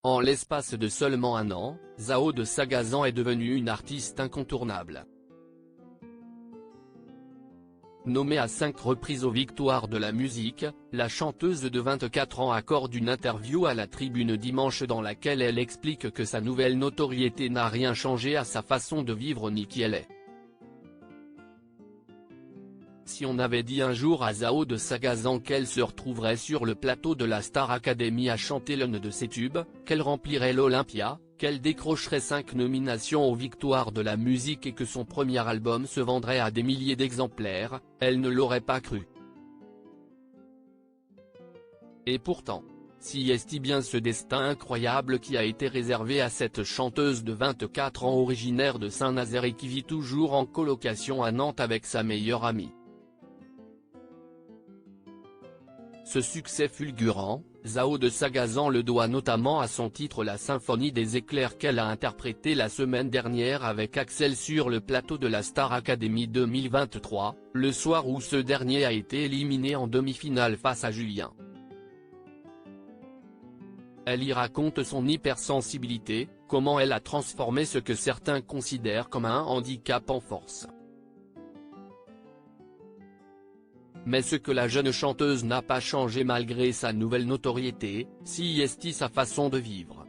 En l'espace de seulement un an, Zhao de Sagazan est devenue une artiste incontournable. Nommée à 5 reprises aux Victoires de la musique, la chanteuse de 24 ans accorde une interview à la Tribune dimanche dans laquelle elle explique que sa nouvelle notoriété n'a rien changé à sa façon de vivre ni qui elle est. Si on avait dit un jour à Zhao de Sagazan qu'elle se retrouverait sur le plateau de la Star Academy à chanter l'un de ses tubes, qu'elle remplirait l'Olympia, qu'elle décrocherait 5 nominations aux Victoires de la musique et que son premier album se vendrait à des milliers d'exemplaires, elle ne l'aurait pas cru. Et pourtant, si est-il bien ce destin incroyable qui a été réservé à cette chanteuse de 24 ans originaire de Saint-Nazaire et qui vit toujours en colocation à Nantes avec sa meilleure amie. Ce succès fulgurant, Zhao de Sagazan le doit notamment à son titre La Symphonie des éclairs qu'elle a interprété la semaine dernière avec Axel sur le plateau de la Star Academy 2023, le soir où ce dernier a été éliminé en demi-finale face à Julien. Elle y raconte son hypersensibilité, comment elle a transformé ce que certains considèrent comme un handicap en force. Mais ce que la jeune chanteuse n'a pas changé malgré sa nouvelle notoriété, c'est sa façon de vivre.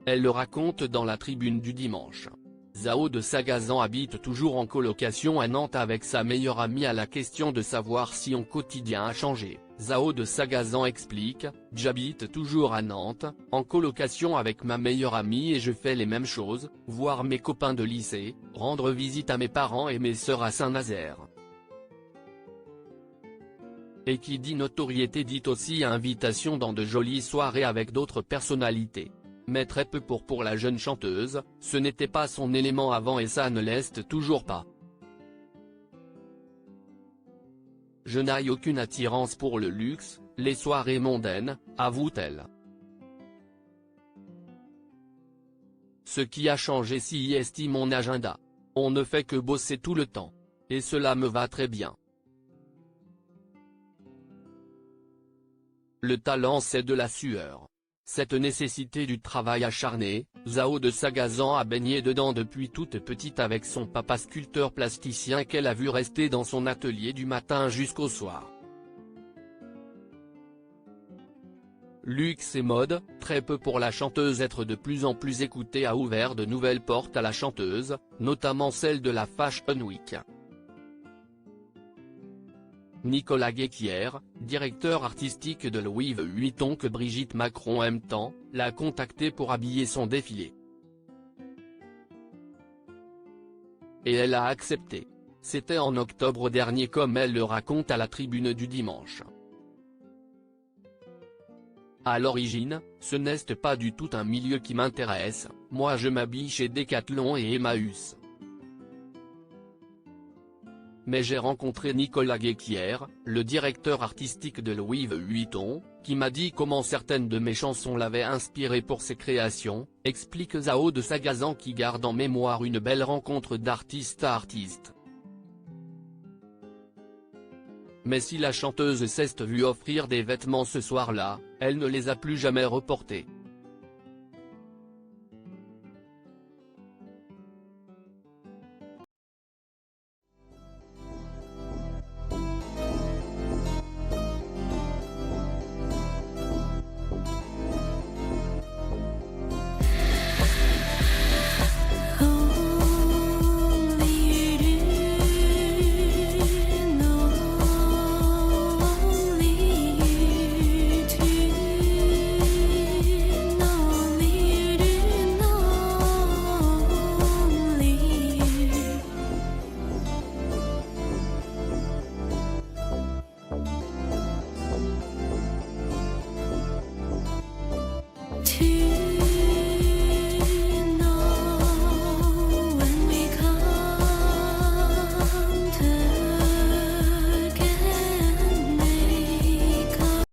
Elle le raconte dans la Tribune du dimanche. Zhao de Sagazan habite toujours en colocation à Nantes avec sa meilleure amie. À la question de savoir si son quotidien a changé, Zhao de Sagazan explique « J'habite toujours à Nantes, en colocation avec ma meilleure amie et je fais les mêmes choses, voir mes copains de lycée, rendre visite à mes parents et mes sœurs à Saint-Nazaire. » Et qui dit notoriété dit aussi invitation dans de jolies soirées avec d'autres personnalités. Mais très peu pour la jeune chanteuse, ce n'était pas son élément avant et ça ne l'est toujours pas. Je n'ai aucune attirance pour le luxe, les soirées mondaines, avoue-t-elle. Ce qui a changé c'est mon agenda. On ne fait que bosser tout le temps. Et cela me va très bien. Le talent c'est de la sueur. Cette nécessité du travail acharné, Zhao de Sagazan a baigné dedans depuis toute petite avec son papa sculpteur plasticien qu'elle a vu rester dans son atelier du matin jusqu'au soir. Luxe et mode, très peu pour la chanteuse. Être de plus en plus écoutée a ouvert de nouvelles portes à la chanteuse, notamment celle de la Fashion Week. Nicolas Guéquier, directeur artistique de Louis Vuitton que Brigitte Macron aime tant, l'a contacté pour habiller son défilé. Et elle a accepté. C'était en octobre dernier comme elle le raconte à la Tribune du dimanche. À l'origine, ce n'est pas du tout un milieu qui m'intéresse, moi je m'habille chez Decathlon et Emmaüs. Mais j'ai rencontré Nicolas Guéquier, le directeur artistique de Louis Vuitton, qui m'a dit comment certaines de mes chansons l'avaient inspiré pour ses créations, explique Zhao de Sagazan qui garde en mémoire une belle rencontre d'artiste à artiste. Mais si la chanteuse s'est vue offrir des vêtements ce soir-là, elle ne les a plus jamais reportés.